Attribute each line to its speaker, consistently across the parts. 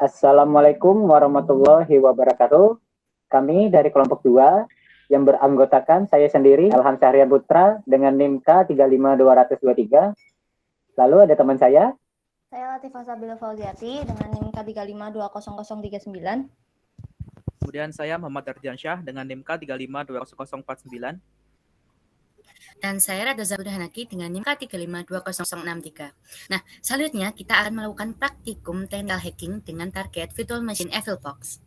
Speaker 1: Assalamualaikum warahmatullahi wabarakatuh. Kami dari kelompok 2 yang beranggotakan saya sendiri, Elham Syahrian Putra dengan NIM K35223. Lalu ada teman
Speaker 2: Saya Latifah Sabila Fauziati dengan NIM K3520039.
Speaker 3: Kemudian saya Muhammad Ardiansyah dengan NIM K3520049.
Speaker 4: Dan saya Rada Zabudahanaki dengan NIM K3520063. Nah, selanjutnya kita akan melakukan praktikum technical hacking dengan target Virtual Machine EvilBox.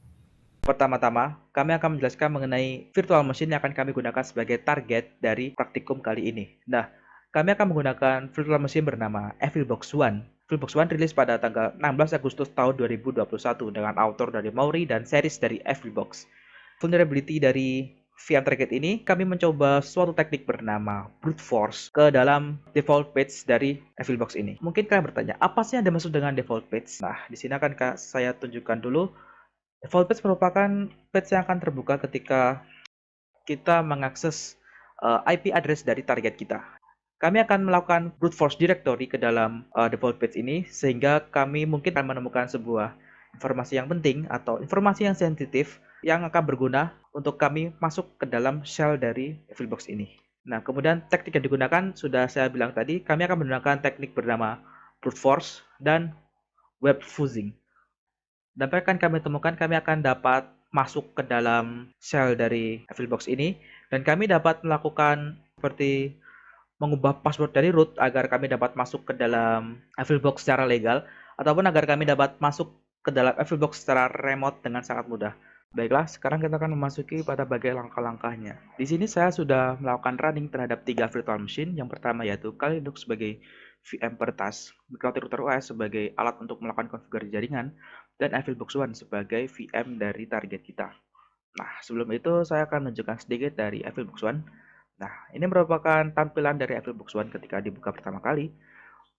Speaker 3: Pertama-tama, kami akan menjelaskan mengenai virtual machine yang akan kami gunakan sebagai target dari praktikum kali ini. Nah, kami akan menggunakan virtual machine bernama EvilBox One. EvilBox One rilis pada tanggal 16 Agustus tahun 2021 dengan author dari Maury dan series dari EvilBox. Vulnerability dari VM target ini, kami mencoba suatu teknik bernama brute force ke dalam default page dari EvilBox ini. Mungkin kalian bertanya, apa sih yang dimaksud dengan default page? Nah, di sini akan saya tunjukkan dulu. Default page merupakan page yang akan terbuka ketika kita mengakses IP address dari target kita. Kami akan melakukan brute force directory ke dalam default page ini sehingga kami mungkin akan menemukan sebuah informasi yang penting atau informasi yang sensitif yang akan berguna untuk kami masuk ke dalam shell dari EvilBox ini. Nah, kemudian teknik yang digunakan sudah saya bilang tadi, kami akan menggunakan teknik bernama brute force dan web fuzzing. Dan akan kami temukan, kami akan dapat masuk ke dalam shell dari EvilBox ini dan kami dapat melakukan seperti mengubah password dari root agar kami dapat masuk ke dalam EvilBox secara legal ataupun agar kami dapat masuk ke dalam EvilBox secara remote dengan sangat mudah. Baiklah, sekarang kita akan memasuki pada bagian langkah-langkahnya. Di sini saya sudah melakukan running terhadap 3 virtual machine. Yang pertama yaitu Kali Linux sebagai VM per task, Microtik Router OS sebagai alat untuk melakukan konfigurasi jaringan, dan EvilBox One sebagai VM dari target kita. Nah, sebelum itu saya akan menunjukkan sedikit dari EvilBox One. Nah, ini merupakan tampilan dari EvilBox One ketika dibuka pertama kali.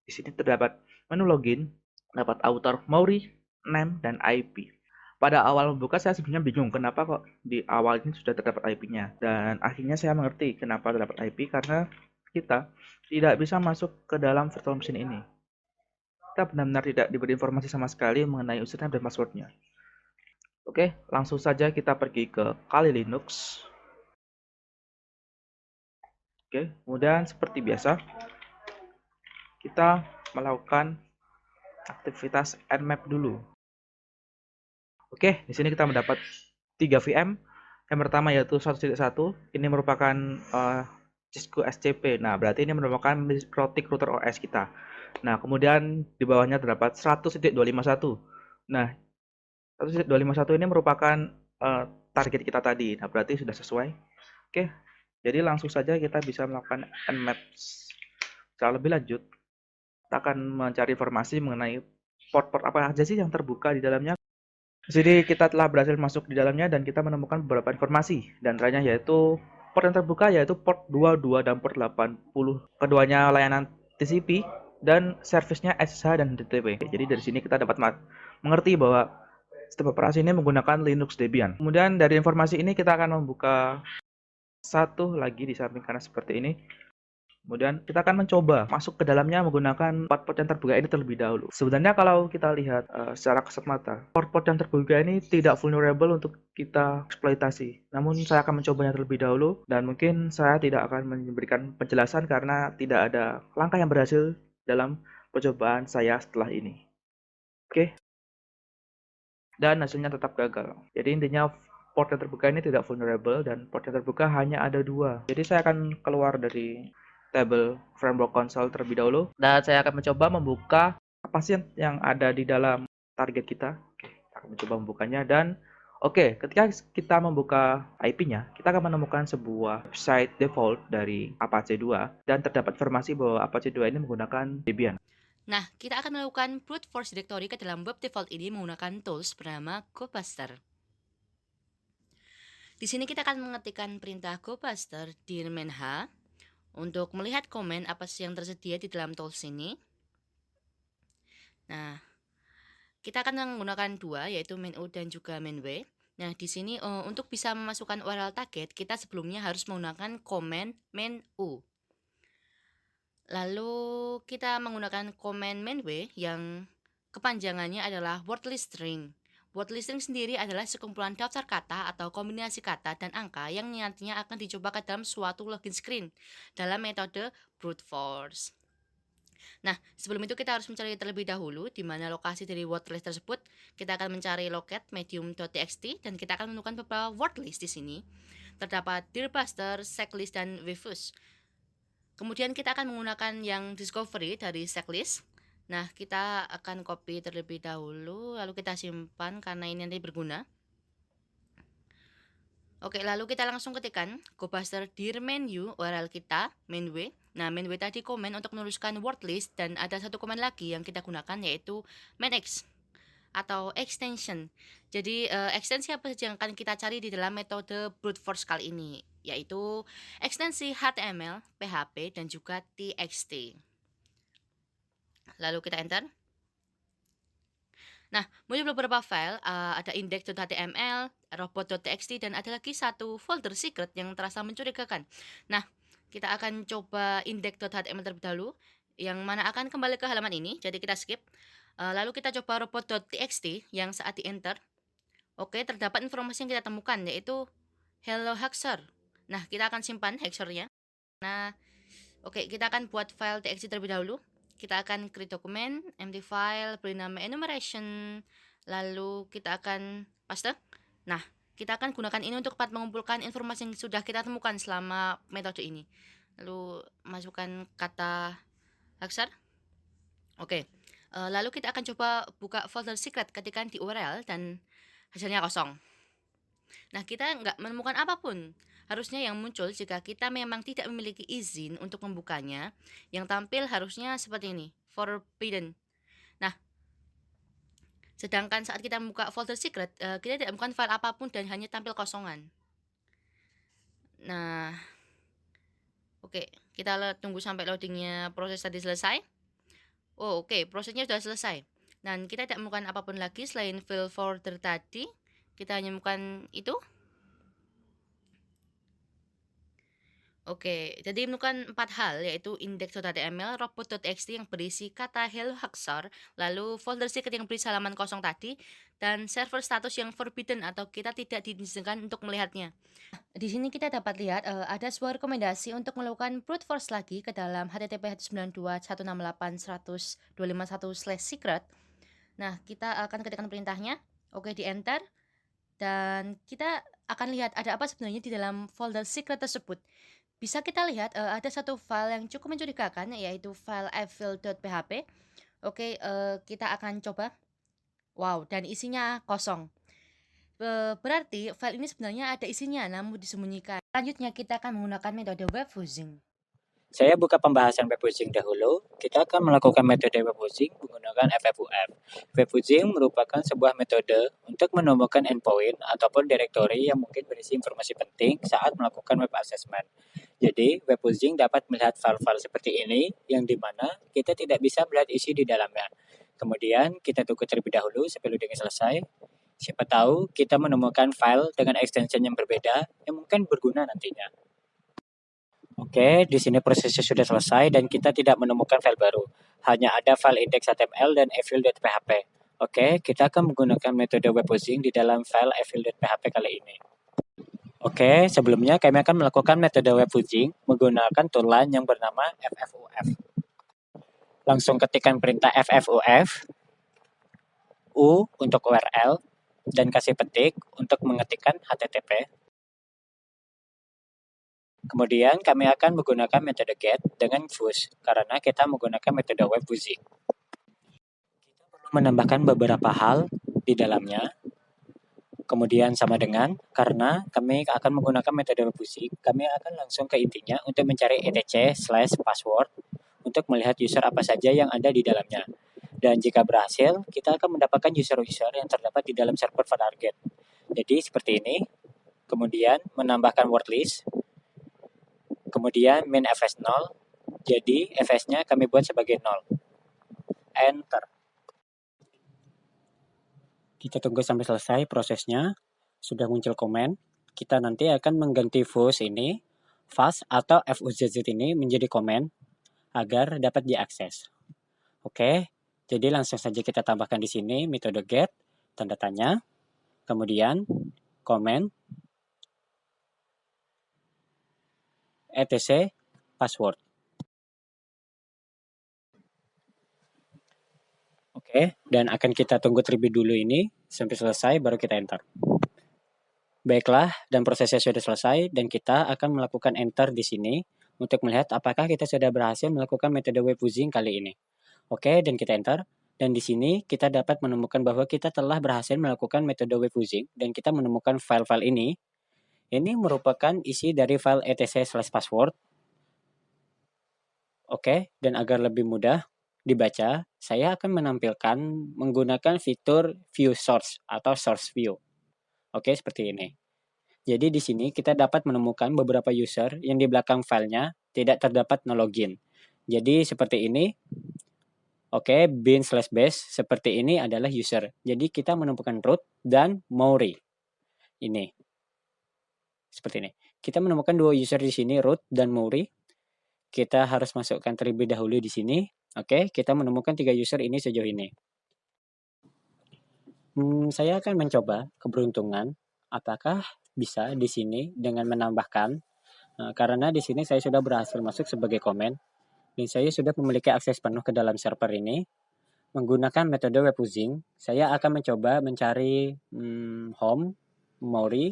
Speaker 3: Di sini terdapat menu login, dapat author, Maury, name, dan IP. Pada awal membuka saya sebenarnya bingung kenapa kok di awal ini sudah terdapat IP-nya. Dan akhirnya saya mengerti kenapa terdapat IP karena kita tidak bisa masuk ke dalam virtual machine ini. Kita benar-benar tidak diberi informasi sama sekali mengenai username dan passwordnya. Oke, langsung saja kita pergi ke Kali Linux. Oke, kemudian seperti biasa, kita melakukan aktivitas nmap dulu. Oke, di sini kita mendapat 3 VM. Yang pertama yaitu 1.1, ini merupakan Cisco SCP. Nah, berarti ini merupakan Microtik Router OS kita. Nah, kemudian di bawahnya terdapat 100.251. Nah, 100.251 ini merupakan target kita tadi. Nah, berarti sudah sesuai. Oke, jadi langsung saja kita bisa melakukan nmap. Secara lebih lanjut, kita akan mencari informasi mengenai port-port apa aja sih yang terbuka di dalamnya. Jadi kita telah berhasil masuk di dalamnya dan kita menemukan beberapa informasi. Dan antaranya yaitu port yang terbuka yaitu port 22 dan port 80. Keduanya layanan TCP dan servisnya SSH dan HTTP. Jadi dari sini kita dapat mengerti bahwa sistem operasi ini menggunakan Linux Debian. Kemudian dari informasi ini kita akan membuka satu lagi di samping kanan seperti ini. Kemudian kita akan mencoba masuk ke dalamnya menggunakan port-port yang terbuka ini terlebih dahulu. Sebenarnya kalau kita lihat secara kasat mata, port-port yang terbuka ini tidak vulnerable untuk kita eksploitasi. Namun saya akan mencobanya terlebih dahulu dan mungkin saya tidak akan memberikan penjelasan karena tidak ada langkah yang berhasil dalam percobaan saya setelah ini. Oke. Dan hasilnya tetap gagal. Jadi intinya port yang terbuka ini tidak vulnerable dan port yang terbuka hanya ada 2. Jadi saya akan keluar dari table framework console terlebih dahulu dan saya akan mencoba membuka apa sih yang ada di dalam target kita. Oke, kita akan mencoba membukanya dan ketika kita membuka IP-nya, kita akan menemukan sebuah website default dari Apache 2 dan terdapat informasi bahwa Apache 2 ini menggunakan Debian.
Speaker 4: Nah, kita akan melakukan brute force directory ke dalam web default ini menggunakan tools bernama GoBuster. Di sini kita akan mengetikkan perintah GoBuster di -h untuk melihat komen apa sih yang tersedia di dalam tools ini. Nah, kita akan menggunakan dua, yaitu main-u dan juga main-w. Nah, di sini untuk bisa memasukkan URL target, kita sebelumnya harus menggunakan komen main-u. Lalu kita menggunakan komen main-w yang kepanjangannya adalah word list string. Word list string sendiri adalah sekumpulan daftar kata atau kombinasi kata dan angka yang nantinya akan dicoba ke dalam suatu login screen dalam metode brute force. Nah, sebelum itu kita harus mencari terlebih dahulu di mana lokasi dari word list tersebut. Kita akan mencari locate medium.txt dan kita akan menemukan beberapa word list di sini. Terdapat Dearbuster, Checklist, dan Wefus. Kemudian kita akan menggunakan yang discovery dari checklist. Nah, kita akan copy terlebih dahulu, lalu kita simpan karena ini nanti berguna. Oke, lalu kita langsung ketikkan gobuster dir menu URL kita, mainw. Nah, mainw tadi komen untuk menuliskan word list dan ada satu komen lagi yang kita gunakan yaitu mainx atau extension. Jadi ekstensi apa saja yang akan kita cari di dalam metode brute force kali ini, yaitu ekstensi HTML, PHP, dan juga TXT. Lalu kita enter. Nah, muncul beberapa file, ada index.html, robot.txt, dan ada lagi satu folder secret yang terasa mencurigakan. Nah, kita akan coba index.html terlebih dahulu, yang mana akan kembali ke halaman ini, jadi kita skip. Lalu kita coba robot.txt yang saat di enter. Oke, terdapat informasi yang kita temukan, yaitu hello Haxor. Nah, kita akan simpan Haxornya. Nah, oke, kita akan buat file txt terlebih dahulu. Kita akan create dokumen, empty file, beri nama enumeration, lalu kita akan paste. Nah, kita akan gunakan ini untuk mengumpulkan informasi yang sudah kita temukan selama metode ini. Lalu masukkan kata Haxor. Oke, lalu kita akan coba buka folder secret, ketikkan di URL dan hasilnya kosong. Nah, kita nggak menemukan apapun. Harusnya yang muncul jika kita memang tidak memiliki izin untuk membukanya, yang tampil harusnya seperti ini, forbidden. Nah, sedangkan saat kita membuka folder secret, kita tidak menemukan file apapun dan hanya tampil kosongan. Nah, oke, kita tunggu sampai loadingnya proses tadi selesai. Oh, oke, prosesnya sudah selesai. Dan kita tidak menemukan apapun lagi selain file folder tadi. Kita hanya menemukan itu. Oke, jadi menemukan 4 hal, yaitu index.html, robot.txt yang berisi kata hello Haxor, lalu folder secret yang berisi halaman kosong tadi, dan server status yang forbidden atau kita tidak diizinkan untuk melihatnya. Di sini kita dapat lihat ada sebuah rekomendasi untuk melakukan brute force lagi ke dalam http 192.168.100.251/secret. Nah, kita akan ketikkan perintahnya. Oke, di enter. Dan kita akan lihat ada apa sebenarnya di dalam folder secret tersebut. Bisa kita lihat ada satu file yang cukup mencurigakan, yaitu file evil.php. Oke, kita akan coba. Wow, dan isinya kosong. Berarti file ini sebenarnya ada isinya namun disembunyikan. Selanjutnya kita akan menggunakan metode webhousing.
Speaker 1: Saya buka pembahasan webhousing dahulu. Kita akan melakukan metode webhousing menggunakan FFUF. Webhousing merupakan sebuah metode untuk menemukan endpoint ataupun directory yang mungkin berisi informasi penting saat melakukan web assessment. Jadi, webhousing dapat melihat file-file seperti ini yang dimana kita tidak bisa melihat isi di dalamnya. Kemudian, kita tunggu terlebih dahulu sampai loading selesai. Siapa tahu kita menemukan file dengan extension yang berbeda yang mungkin berguna nantinya. Oke, di sini prosesnya sudah selesai dan kita tidak menemukan file baru. Hanya ada file index.html dan evil.php. Oke, kita akan menggunakan metode webhousing di dalam file evil.php kali ini. Oke, sebelumnya kami akan melakukan metode webhousing menggunakan toolline yang bernama FFUF. Langsung ketikkan perintah FFUF, U untuk URL, dan kasih petik untuk mengetikkan HTTP. Kemudian kami akan menggunakan metode get dengan fuse karena kita menggunakan metode webhousing. Kita perlu menambahkan beberapa hal di dalamnya. Kemudian sama dengan karena kami akan menggunakan metode webhousing, kami akan langsung ke intinya untuk mencari etc/password untuk melihat user apa saja yang ada di dalamnya. Dan jika berhasil, kita akan mendapatkan user-user yang terdapat di dalam server target. Jadi seperti ini. Kemudian menambahkan word list. Kemudian min fs 0, jadi fs-nya kami buat sebagai 0. Enter. Kita tunggu sampai selesai prosesnya. Sudah muncul komen. Kita nanti akan mengganti fuzz ini, fuzz atau fuzz ini menjadi komen agar dapat diakses. Oke,
Speaker 5: Jadi langsung saja kita tambahkan di sini metode get, tanda tanya, kemudian comment, etc. password. Oke, dan akan kita tunggu terlebih dulu ini sampai selesai baru kita enter. Baiklah, dan prosesnya sudah selesai dan kita akan melakukan enter di sini untuk melihat apakah kita sudah berhasil melakukan metode web fusing kali ini. Oke, dan kita enter. Dan di sini kita dapat menemukan bahwa kita telah berhasil melakukan metode web fusing dan kita menemukan file-file ini. Ini merupakan isi dari file etc/password. Oke, dan agar lebih mudah dibaca, saya akan menampilkan menggunakan fitur view source atau source view. Oke, seperti ini. Jadi di sini kita dapat menemukan beberapa user yang di belakang filenya tidak terdapat no login. Jadi seperti ini. Oke, bin/base seperti ini adalah user. Jadi kita menemukan root dan Maury. Ini. Seperti ini. Kita menemukan dua user di sini, root dan Maury. Kita harus masukkan terlebih dahulu di sini. Oke, kita menemukan 3 user ini sejauh ini. Saya akan mencoba keberuntungan apakah bisa di sini dengan menambahkan karena di sini saya sudah berhasil masuk sebagai komen dan saya sudah memiliki akses penuh ke dalam server ini. Menggunakan metode web fusing, saya akan mencoba mencari home Maury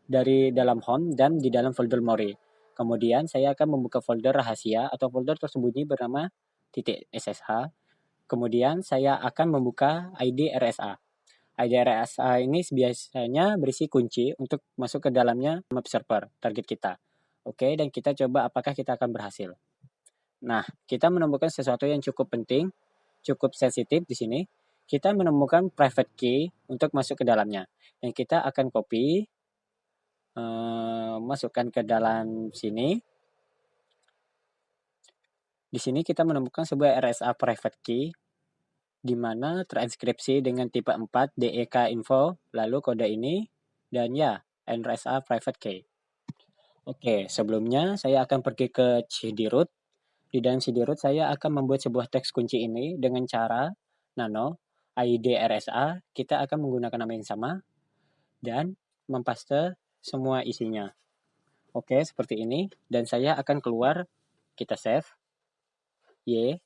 Speaker 5: dari dalam home dan di dalam folder Maury. Kemudian saya akan membuka folder rahasia atau folder tersembunyi bernama .ssh. Kemudian saya akan membuka ID RSA. ID RSA ini biasanya berisi kunci untuk masuk ke dalamnya map server target kita. Oke, dan kita coba apakah kita akan berhasil. Nah, kita menemukan sesuatu yang cukup penting, cukup sensitif di sini. Kita menemukan private key untuk masuk ke dalamnya. Dan kita akan copy, masukkan ke dalam sini. Di sini kita menemukan sebuah RSA private key di mana terinskripsi dengan tipe 4 DEK info, lalu kode ini, dan ya, RSA private key. Oke, sebelumnya saya akan pergi ke cd-root. Di dalam cd-root saya akan membuat sebuah teks kunci ini dengan cara nano, ID RSA, kita akan menggunakan nama yang sama, dan mempaste semua isinya. Oke, seperti ini, dan saya akan keluar, kita save, Y,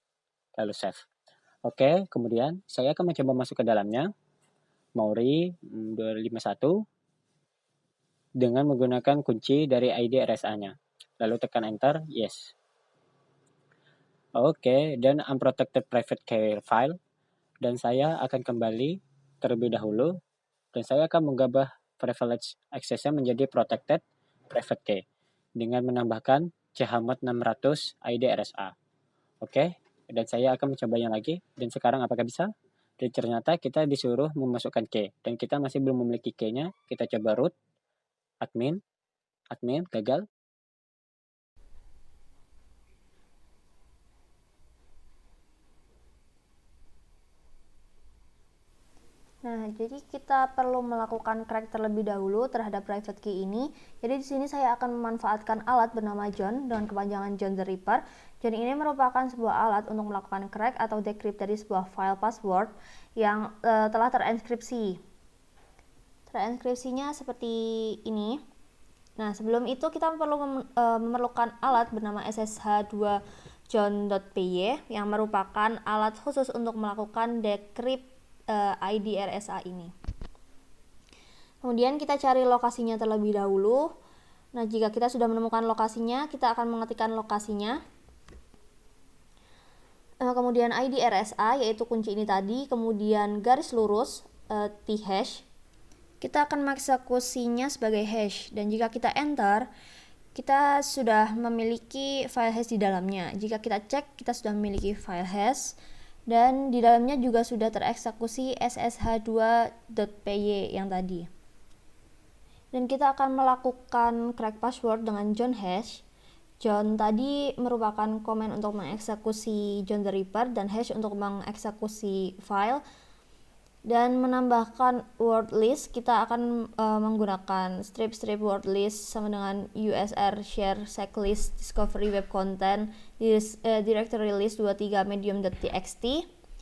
Speaker 5: lalu save. Oke, kemudian saya akan mencoba masuk ke dalamnya, Maury 251, dengan menggunakan kunci dari ID RSA-nya. Lalu tekan enter, yes. Oke, dan unprotected private key file, dan saya akan kembali terlebih dahulu, dan saya akan mengubah privilege access-nya menjadi protected private key, dengan menambahkan chmod 600 ID RSA. Oke. Dan saya akan mencobanya lagi. Dan sekarang apakah bisa? Dan ternyata kita disuruh memasukkan key. Dan kita masih belum memiliki key-nya. Kita coba root, admin, gagal.
Speaker 2: Nah, jadi kita perlu melakukan crack terlebih dahulu terhadap private key ini. Jadi di sini saya akan memanfaatkan alat bernama John dengan kepanjangan John the Ripper. John ini merupakan sebuah alat untuk melakukan crack atau decrypt dari sebuah file password yang telah terinskripsi. Terinskripsinya seperti ini. Nah, sebelum itu kita perlu memerlukan alat bernama ssh2 john.py yang merupakan alat khusus untuk melakukan decrypt ID RSA ini. Kemudian kita cari lokasinya terlebih dahulu. Nah, jika kita sudah menemukan lokasinya, kita akan mengetikkan lokasinya. Kemudian ID RSA, yaitu kunci ini tadi, kemudian garis lurus t-hash. Kita akan mengeksekusinya sebagai hash, dan jika kita enter, kita sudah memiliki file hash di dalamnya. Jika kita cek, kita sudah memiliki file hash, dan di dalamnya juga sudah tereksekusi ssh2.py yang tadi. Dan kita akan melakukan crack password dengan John hash. John tadi merupakan komen untuk mengeksekusi John the Ripper dan hash untuk mengeksekusi file. Dan menambahkan word list, kita akan menggunakan strip word list sama dengan usr share checklist discovery web content directory list 23 medium.txt.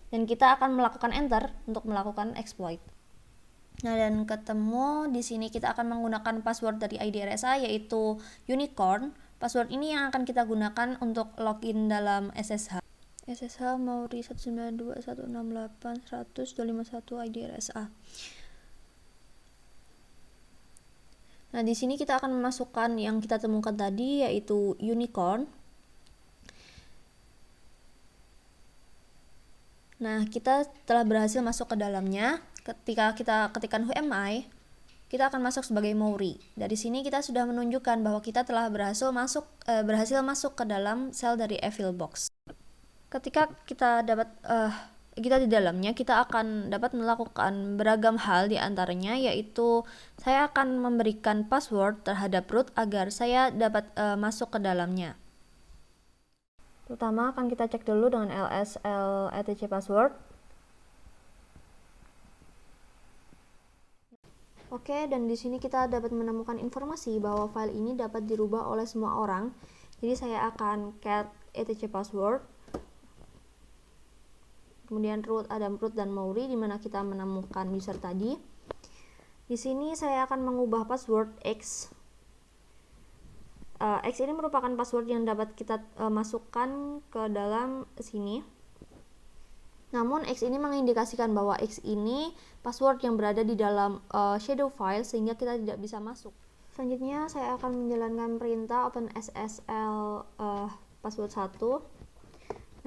Speaker 2: dan kita akan melakukan enter untuk melakukan exploit. Nah, dan ketemu di sini kita akan menggunakan password dari IDRSA yaitu unicorn. Password ini yang akan kita gunakan untuk login dalam SSH. SSH Mauri 192.168.100.251 IDRSA. Nah, di sini kita akan memasukkan yang kita temukan tadi yaitu unicorn. Nah, kita telah berhasil masuk ke dalamnya. Ketika kita ketikkan who am I, kita akan masuk sebagai Mauri. Dari sini kita sudah menunjukkan bahwa kita telah berhasil masuk ke dalam sel dari Evil Box. Ketika kita di dalamnya, kita akan dapat melakukan beragam hal, di antaranya yaitu saya akan memberikan password terhadap root agar saya dapat masuk ke dalamnya. Pertama akan kita cek dulu dengan lsl etc password. Oke, dan di sini kita dapat menemukan informasi bahwa file ini dapat dirubah oleh semua orang. Jadi saya akan cat etc password. Kemudian root, ada root dan Mauri di mana kita menemukan user tadi. Di sini saya akan mengubah password X. X ini merupakan password yang dapat kita masukkan ke dalam sini. Namun X ini mengindikasikan bahwa X ini password yang berada di dalam shadow file sehingga kita tidak bisa masuk. Selanjutnya saya akan menjalankan perintah open SSL password 1.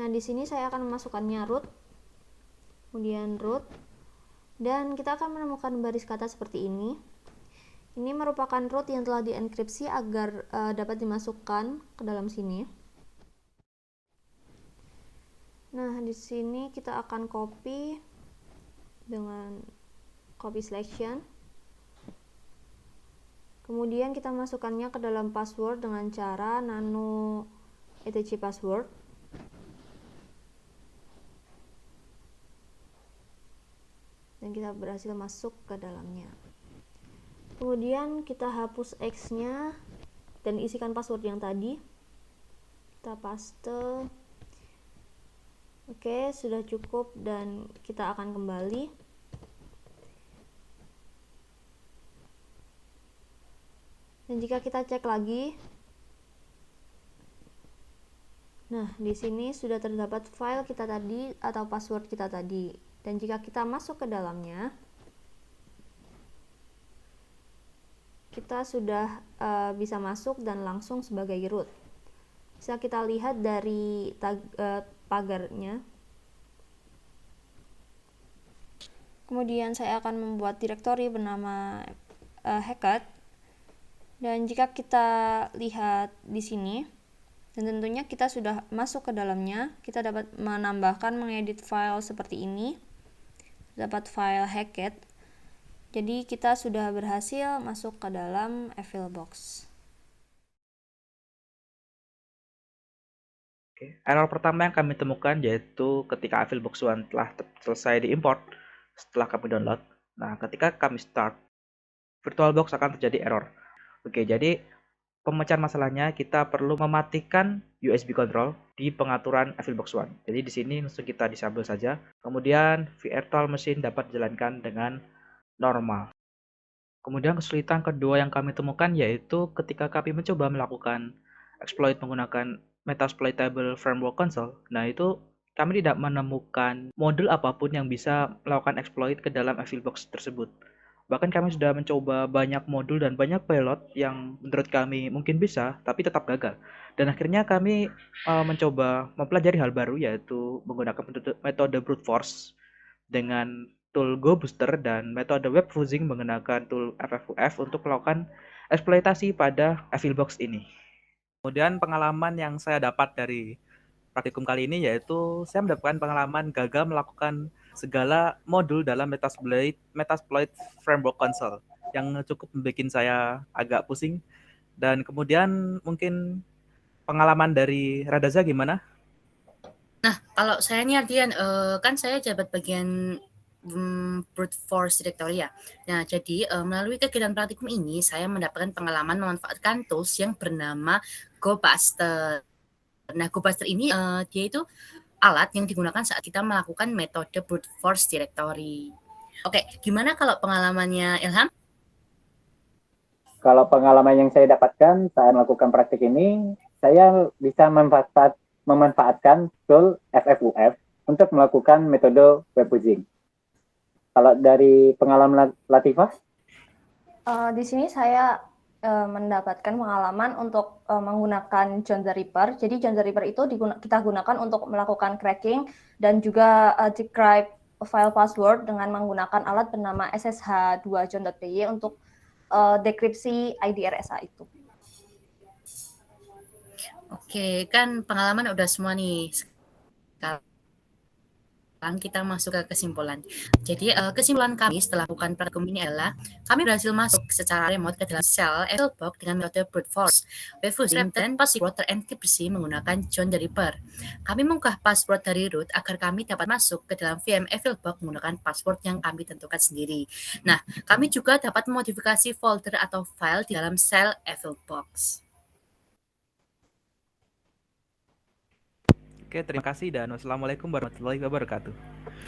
Speaker 2: Nah, di sini saya akan memasukkannya root, kemudian root, dan kita akan menemukan baris kata seperti ini. Ini merupakan root yang telah dienkripsi agar dapat dimasukkan ke dalam sini. Nah, di sini kita akan copy dengan copy selection. Kemudian kita masukkannya ke dalam password dengan cara nano etc password. Dan kita berhasil masuk ke dalamnya. Kemudian kita hapus X-nya dan isikan password yang tadi. Kita paste. Oke, sudah cukup dan kita akan kembali. Dan jika kita cek lagi, nah di sini sudah terdapat file kita tadi atau password kita tadi. Dan jika kita masuk ke dalamnya, kita sudah bisa masuk dan langsung sebagai root. Bisa kita lihat dari pagarnya. Kemudian saya akan membuat direktori bernama Heket. Dan jika kita lihat di sini, dan tentunya kita sudah masuk ke dalamnya, kita dapat menambahkan, mengedit file seperti ini. Dapat file Heket. Jadi kita sudah berhasil masuk ke dalam Evil Box.
Speaker 3: Oke. Error pertama yang kami temukan yaitu ketika Evil Box One telah selesai diimport setelah kami download. Nah, ketika kami start, VirtualBox akan terjadi error. Oke, jadi pemecahan masalahnya kita perlu mematikan USB control di pengaturan Evil Box One. Jadi di sini langsung kita disable saja. Kemudian virtual machine dapat dijalankan dengan normal. Kemudian kesulitan kedua yang kami temukan yaitu ketika kami mencoba melakukan exploit menggunakan Metasploitable Framework Console. Nah, itu kami tidak menemukan modul apapun yang bisa melakukan exploit ke dalam Evil Box tersebut. Bahkan kami sudah mencoba banyak modul dan banyak payload yang menurut kami mungkin bisa, tapi tetap gagal. Dan akhirnya kami mencoba mempelajari hal baru yaitu menggunakan metode brute force dengan tool Go Booster dan metode web fuzing menggunakan tool FFUF untuk melakukan eksploitasi pada Evil Box ini. Kemudian pengalaman yang saya dapat dari praktikum kali ini yaitu saya mendapatkan pengalaman gagal melakukan segala modul dalam Metasploit Framework Console yang cukup membuat saya agak pusing. Dan kemudian mungkin pengalaman dari Radaza gimana?
Speaker 4: Nah, kalau saya nih Ardian, kan saya jabat bagian brute force directory ya. Nah, jadi melalui kegiatan praktikum ini saya mendapatkan pengalaman memanfaatkan tools yang bernama GoBuster. Nah, GoBuster ini dia itu alat yang digunakan saat kita melakukan metode brute force directory. Oke, gimana kalau pengalamannya Ilham?
Speaker 1: Kalau pengalaman yang saya dapatkan saat melakukan praktik ini, saya bisa memanfaatkan tool FFUF untuk melakukan metode web pooling. Kalau dari pengalaman Latifah?
Speaker 2: Di sini saya mendapatkan pengalaman untuk menggunakan John the Ripper. Jadi John the Ripper itu kita gunakan untuk melakukan cracking dan juga decrypt file password dengan menggunakan alat bernama ssh2john.py untuk dekripsi ID RSA itu.
Speaker 4: Oke, kan pengalaman udah semua nih. Sekarang kita masuk ke kesimpulan. Jadi kesimpulan kami setelah melakukan praktikum ini adalah kami berhasil masuk secara remote ke dalam sel VirtualBox dengan metode brute force, web pooling, dan password terenkripsi menggunakan John the Ripper. Kami mengunggah password dari root agar kami dapat masuk ke dalam VM VirtualBox menggunakan password yang kami tentukan sendiri. Nah, kami juga dapat memodifikasi folder atau file di dalam sel VirtualBox.
Speaker 3: Oke, terima kasih dan wassalamualaikum warahmatullahi wabarakatuh.